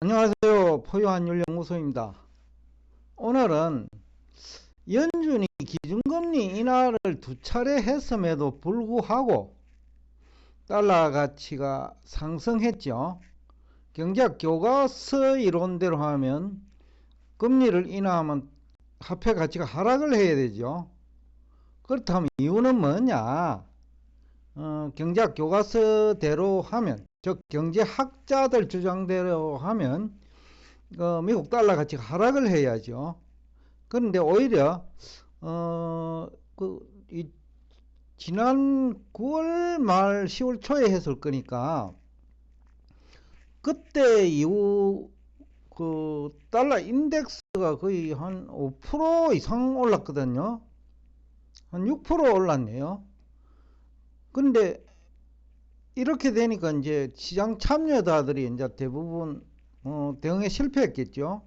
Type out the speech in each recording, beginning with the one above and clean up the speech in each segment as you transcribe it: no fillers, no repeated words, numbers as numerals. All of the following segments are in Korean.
안녕하세요. 포유환율연구소입니다. 오늘은 연준이 기준금리 인하를 두 차례 했음에도 불구하고 달러 가치가 상승했죠. 경제학 교과서 이론대로 하면 금리를 인하하면 화폐 가치가 하락을 해야 되죠. 그렇다면 이유는 뭐냐? 경제학 교과서대로 하면, 즉 경제학자들 주장대로 하면 미국 달러 가치가 하락을 해야죠. 그런데 오히려 지난 9월 말 10월 초에 했을 거니까 그때 이후 달러 인덱스가 거의 한 5% 이상 올랐거든요. 한 6% 올랐네요. 근데 이렇게 되니까 이제 시장 참여자들이 이제 대부분 대응에 실패했겠죠.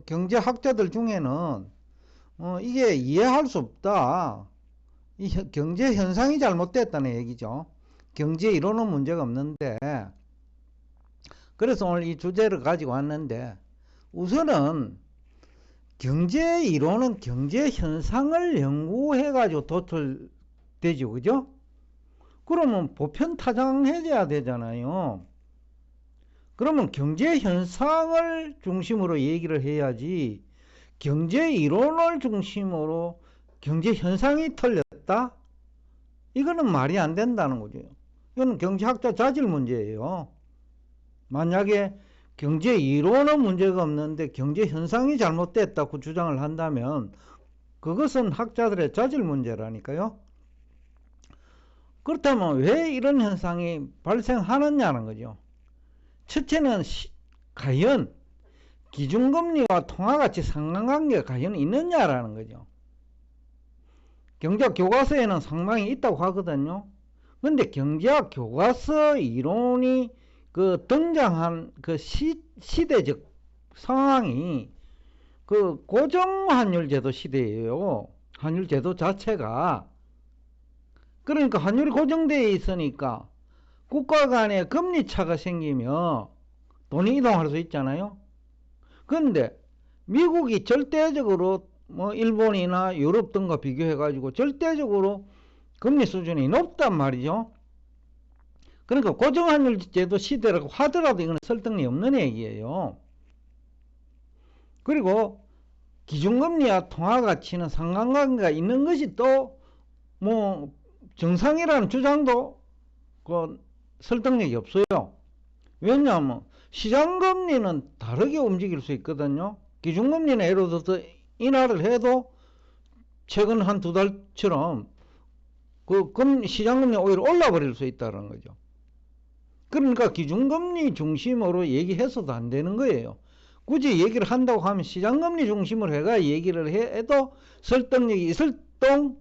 경제학자들 중에는 이게 이해할 수 없다. 이 경제 현상이 잘못됐다는 얘기죠. 경제 이론은 문제가 없는데. 그래서 오늘 이 주제를 가지고 왔는데, 우선은 경제 이론은 경제 현상을 연구해 가지고 도출되죠. 그죠? 그러면 보편 타당해져야 되잖아요. 그러면 경제 현상을 중심으로 얘기를 해야지, 경제 이론을 중심으로 경제 현상이 틀렸다? 이거는 말이 안 된다는 거죠. 이건 경제학자 자질 문제예요. 만약에 경제 이론은 문제가 없는데 경제 현상이 잘못됐다고 주장을 한다면 그것은 학자들의 자질 문제라니까요. 그렇다면 왜 이런 현상이 발생하느냐는 거죠. 첫째는 과연 기준금리와 통화가치 상관관계가 과연 있느냐라는 거죠. 경제학 교과서에는 상당히 있다고 하거든요. 근데 경제학 교과서 이론이 등장한 시대적 상황이 고정환율 제도 시대예요. 환율 제도 자체가. 그러니까 환율이 고정되어 있으니까 국가 간에 금리 차가 생기면 돈이 이동할 수 있잖아요. 그런데 미국이 절대적으로 일본이나 유럽 등과 비교해 가지고 절대적으로 금리 수준이 높단 말이죠. 그러니까 고정환율 제도 시대라고 하더라도 이건 설득력이 없는 얘기예요. 그리고 기준금리와 통화가치는 상관관계가 있는 것이 또 정상이라는 주장도 설득력이 없어요. 왜냐하면 시장금리는 다르게 움직일 수 있거든요. 기준금리는 예를 들어서 인하를 해도 최근 한 두 달처럼 시장금리 오히려 올라버릴 수 있다는 거죠. 그러니까 기준금리 중심으로 얘기해서도 안 되는 거예요. 굳이 얘기를 한다고 하면 시장금리 중심으로 해가 얘기를 해도 설득력이 있을 똥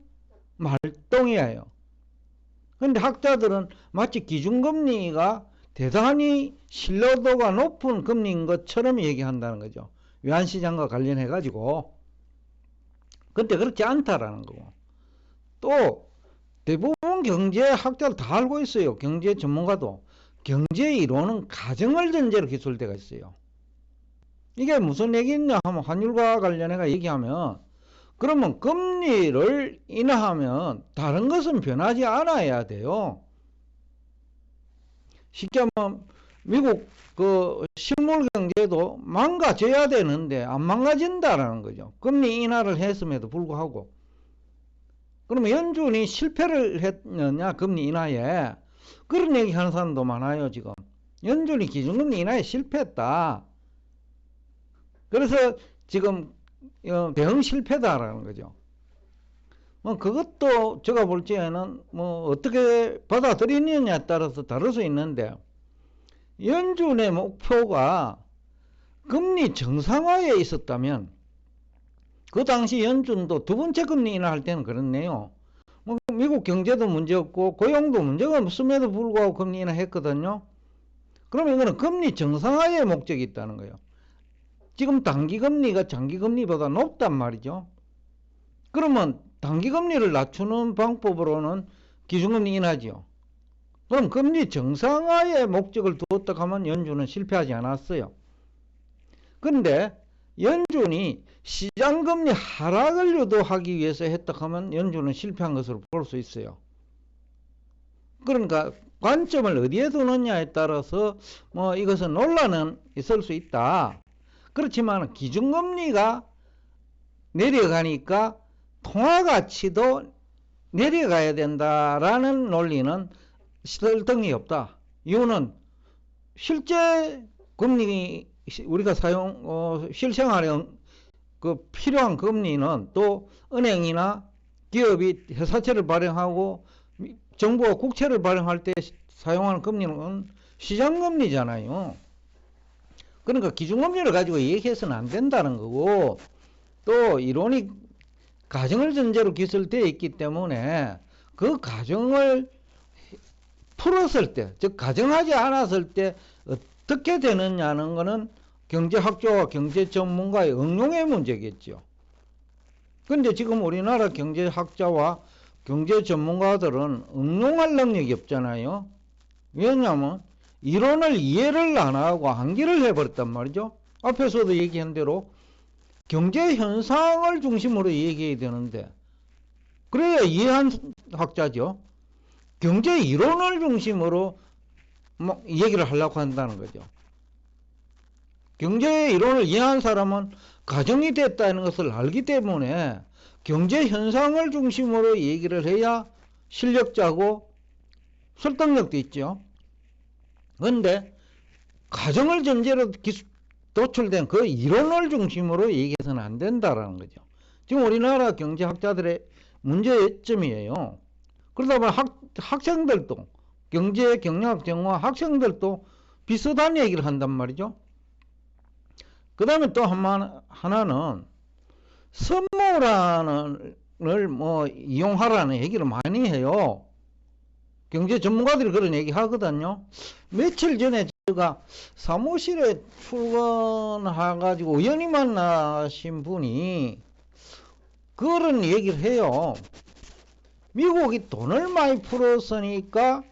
말똥이에요. 근데 학자들은 마치 기준금리가 대단히 신뢰도가 높은 금리인 것처럼 얘기한다는 거죠. 외환시장과 관련해 가지고. 근데 그렇지 않다라는 거고. 또 대부분 경제학자들 다 알고 있어요. 경제 전문가도. 경제 이론은 가정을 전제로 기술되어 있어요. 이게 무슨 얘기냐 하면 환율과 관련해서 얘기하면, 그러면 금리를 인하하면 다른 것은 변하지 않아야 돼요. 쉽게 하면 미국 실물 경제도 망가져야 되는데 안 망가진다라는 거죠. 금리 인하를 했음에도 불구하고. 그러면 연준이 실패를 했느냐 금리 인하에, 그런 얘기 하는 사람도 많아요. 지금 연준이 기준금리 인하에 실패했다. 그래서 지금 대응 실패다라는 거죠. 그것도 제가 볼 적에는 어떻게 받아들이느냐에 따라서 다를 수 있는데, 연준의 목표가 금리 정상화에 있었다면, 그 당시 연준도 두 번째 금리 인하할 때는 그렇네요. 미국 경제도 문제없고 고용도 문제가 없음에도 불구하고 금리 인하했거든요. 그러면 이거는 금리 정상화의 목적이 있다는 거예요. 지금 단기금리가 장기금리보다 높단 말이죠. 그러면 단기금리를 낮추는 방법으로는 기준금리 인하죠. 그럼 금리 정상화의 목적을 두었다 하면 연준은 실패하지 않았어요. 그런데 연준이 시장금리 하락을 유도하기 위해서 했다 하면 연준은 실패한 것으로 볼 수 있어요. 그러니까 관점을 어디에 두느냐에 따라서 뭐 이것은 논란은 있을 수 있다. 그렇지만 기준금리가 내려가니까 통화가치도 내려가야 된다라는 논리는 설득력이 없다. 이유는 실제 금리 우리가 실생활에 그 필요한 금리는 또 은행이나 기업이 회사채를 발행하고 정부가 국채를 발행할 때 사용하는 금리는 시장금리잖아요. 그러니까 기준금리를 가지고 얘기해서는 안 된다는 거고, 또 이론이 가정을 전제로 기술되어 있기 때문에 그 가정을 풀었을 때, 즉 가정하지 않았을 때 어떻게 되느냐는 것은 경제학자와 경제전문가의 응용의 문제겠죠. 그런데 지금 우리나라 경제학자와 경제전문가들은 응용할 능력이 없잖아요. 왜냐하면 이론을 이해를 안 하고 암기를 해버렸단 말이죠. 앞에서도 얘기한 대로 경제현상을 중심으로 얘기해야 되는데, 그래야 이해한 학자죠. 경제 이론을 중심으로 뭐 얘기를 하려고 한다는 거죠. 경제 이론을 이해한 사람은 가정이 됐다는 것을 알기 때문에 경제 현상을 중심으로 얘기를 해야 실력자고 설득력도 있죠. 그런데 가정을 전제로 도출된 그 이론을 중심으로 얘기해서는 안 된다라는 거죠. 지금 우리나라 경제학자들의 문제점이에요. 그러다 보면 학생들도 경제 경영학 전공 학생들도 비슷한 얘기를 한단 말이죠. 그 다음에 또 하나는 선물안을 뭐 이용하라는 얘기를 많이 해요. 경제 전문가들이 그런 얘기 하거든요. 며칠 전에 제가 사무실에 출근해가지고 우연히 만나신 분이 그런 얘기를 해요. 미국이 돈을 많이 풀었으니까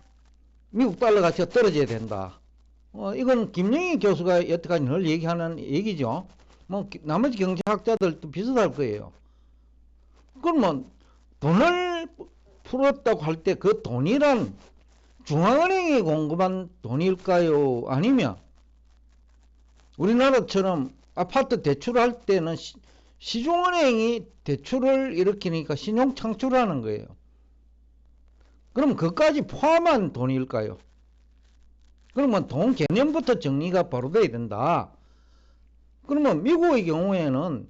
미국 달러 가치가 떨어져야 된다. 이건 김영희 교수가 여태까지 늘 얘기하는 얘기죠. 뭐 나머지 경제학자들도 비슷할 거예요. 그러면 돈을 풀었다고 할 때 그 돈이란 중앙은행이 공급한 돈일까요? 아니면 우리나라처럼 아파트 대출할 때는 시중은행이 대출을 일으키니까 신용 창출하는 거예요. 그럼 그까지 포함한 돈일까요? 그러면 돈 개념부터 정리가 바로 돼야 된다. 그러면 미국의 경우에는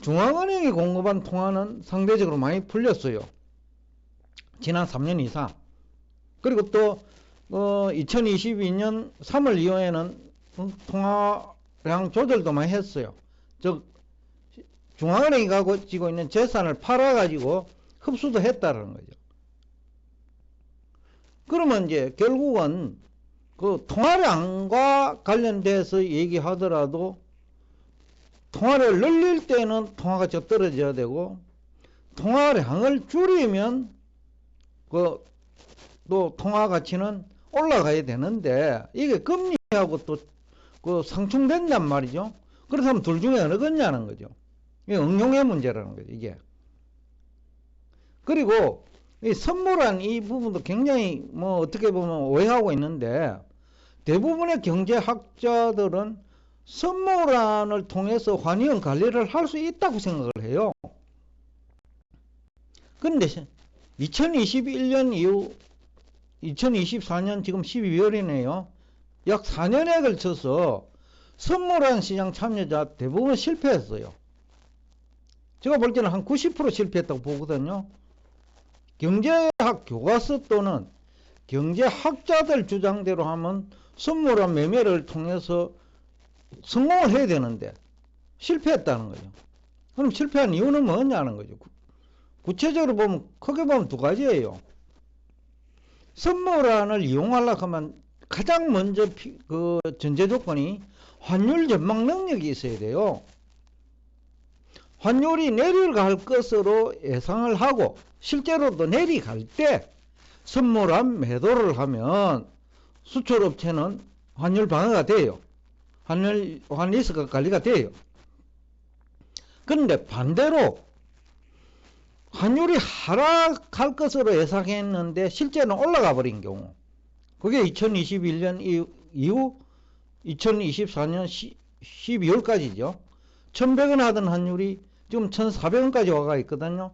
중앙은행이 공급한 통화는 상대적으로 많이 풀렸어요. 지난 3년 이상. 그리고 또 2022년 3월 이후에는 통화량 조절도 많이 했어요. 즉 중앙은행이 가지고 있는 재산을 팔아가지고 흡수도 했다는 거죠. 그러면 이제 결국은 그 통화량과 관련돼서 얘기하더라도 통화를 늘릴 때는 통화가치가 떨어져야 되고, 통화량을 줄이면 또 통화가치는 올라가야 되는데, 이게 금리하고 또 그 상충된단 말이죠. 그렇다면 둘 중에 어느 거냐는 거죠. 이게 응용의 문제라는 거죠, 이게. 그리고 이 선물한 이 부분도 굉장히 뭐 어떻게 보면 오해하고 있는데, 대부분의 경제학자들은 선물안을 통해서 환율 관리를 할 수 있다고 생각을 해요. 그런데 2021년 이후 2024년 지금 12월이네요. 약 4년에 걸쳐서 선물안 시장 참여자 대부분 실패했어요. 제가 볼 때는 한 90% 실패했다고 보거든요. 경제학 교과서 또는 경제학자들 주장대로 하면 선물안 매매를 통해서 성공을 해야 되는데 실패했다는 거죠. 그럼 실패한 이유는 뭐냐는 거죠. 구체적으로 보면 크게 보면 두 가지예요. 선물안을 이용하려고 하면 가장 먼저 그 전제 조건이 환율 전망 능력이 있어야 돼요. 환율이 내려갈 것으로 예상을 하고 실제로도 내려갈 때 선물한 매도를 하면 수출업체는 환율 방어가 돼요. 환율 리스크가 관리가 돼요. 그런데 반대로 환율이 하락할 것으로 예상했는데 실제는 올라가 버린 경우, 그게 2021년 이후 2024년 12월까지죠. 1100원 하던 환율이 지금 1400원까지 와가 있거든요.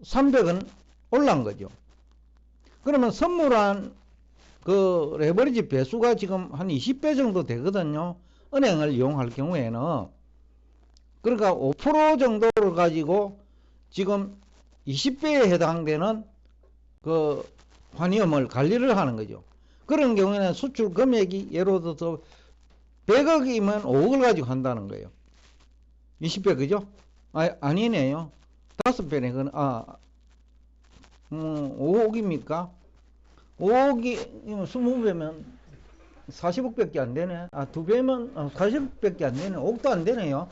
300원 올라간 거죠. 그러면 선물한 그 레버리지 배수가 지금 한 20배 정도 되거든요. 은행을 이용할 경우에는. 그러니까 5% 정도를 가지고 지금 20배에 해당되는 그 환위험을 관리를 하는 거죠. 그런 경우에는 수출 금액이 예를 들어서 100억이면 5억을 가지고 한다는 거예요. 20배, 그죠? 아니네요. 5배네. 그건, 5억입니까? 5억이 20배면 40억밖에 안 되네. 2배면 40억밖에 안 되네. 5억도 안 되네요.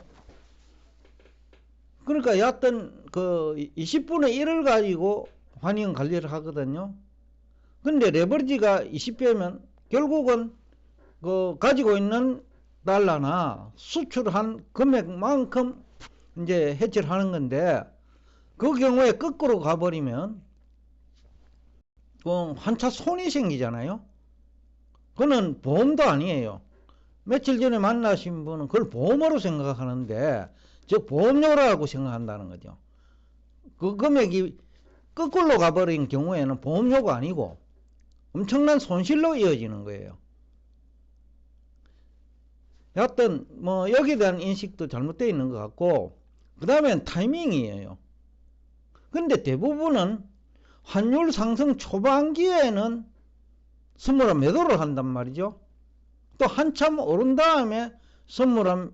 그러니까 여하튼 그 20분의 1을 가지고 환위험 관리를 하거든요. 근데 레버리지가 20배면 결국은 그 가지고 있는 달러나 수출한 금액만큼 이제 해치를 하는 건데, 그 경우에 거꾸로 가버리면 환차 손이 생기잖아요. 그거는 보험도 아니에요. 며칠 전에 만나신 분은 그걸 보험으로 생각하는데, 즉 보험료라고 생각한다는 거죠. 그 금액이 거꾸로 가버린 경우에는 보험료가 아니고 엄청난 손실로 이어지는 거예요. 여하튼 뭐 여기에 대한 인식도 잘못되어 있는 것 같고, 그 다음엔 타이밍이에요. 근데 대부분은 환율 상승 초반기에는 선물한 매도를 한단 말이죠. 또 한참 오른 다음에 선물한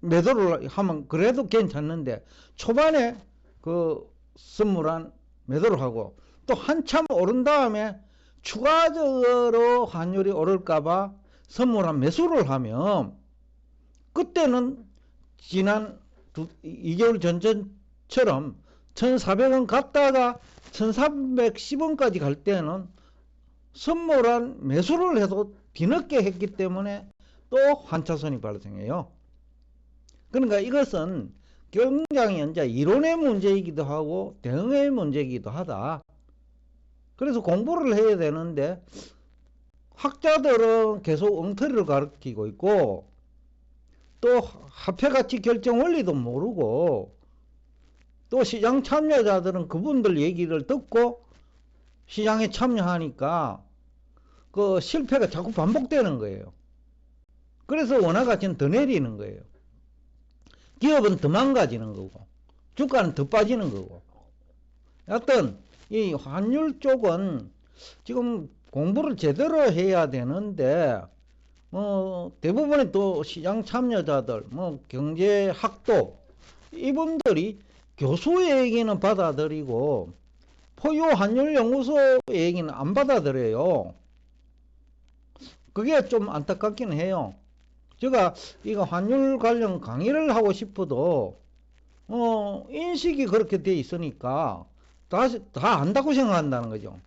매도를 하면 그래도 괜찮는데, 초반에 그 선물한 매도를 하고 또 한참 오른 다음에 추가적으로 환율이 오를까봐 선물한 매수를 하면, 그때는 지난 2개월 전처럼 1400원 갔다가 1310원까지 갈 때는 선물한 매수를 해도 뒤늦게 했기 때문에 또 환차손이 발생해요. 그러니까 이것은 굉장히 이제 이론의 문제이기도 하고 대응의 문제이기도 하다. 그래서 공부를 해야 되는데 학자들은 계속 엉터리를 가르치고 있고, 또 화폐가치 결정 원리도 모르고, 또 시장 참여자들은 그분들 얘기를 듣고 시장에 참여하니까 그 실패가 자꾸 반복되는 거예요. 그래서 원화가치는 더 내리는 거예요. 기업은 더 망가지는 거고 주가는 더 빠지는 거고. 여하튼 이 환율 쪽은 지금 공부를 제대로 해야 되는데, 대부분의 또 시장 참여자들, 경제학도 이분들이 교수의 얘기는 받아들이고 포유 환율 연구소 얘기는 안 받아들여요. 그게 좀 안타깝긴 해요. 제가 이거 환율 관련 강의를 하고 싶어도 인식이 그렇게 돼 있으니까 다 안다고 생각한다는 거죠.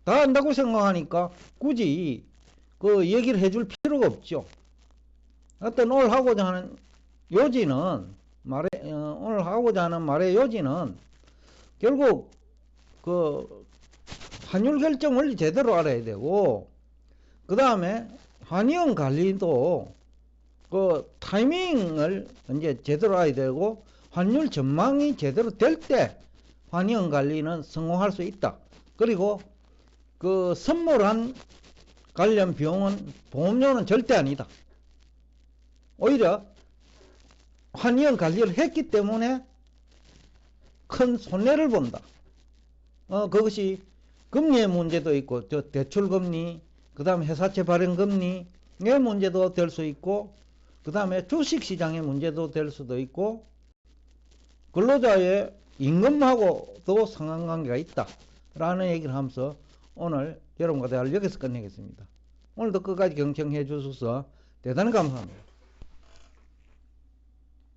다 안다고 생각하니까 굳이 그 얘기를 해줄 필요가 없죠. 하여튼 오늘 하고자 하는 말의 요지는 결국 그 환율 결정 원리 제대로 알아야 되고, 그 다음에 환위험 관리도 그 타이밍을 이제 제대로 알아야 되고, 환율 전망이 제대로 될 때 환위험 관리는 성공할 수 있다. 그리고 그 선물한 관련 비용은 보험료는 절대 아니다. 오히려 환위험 관리를 했기 때문에 큰 손해를 본다. 그것이 금리의 문제도 있고, 대출금리, 그 다음에 회사채 발행금리의 문제도 될 수 있고, 그 다음에 주식시장의 문제도 될 수도 있고, 근로자의 임금하고도 상관관계가 있다 라는 얘기를 하면서 오늘 여러분과 대화를 여기서 끝내겠습니다. 오늘도 끝까지 경청해 주셔서 대단히 감사합니다.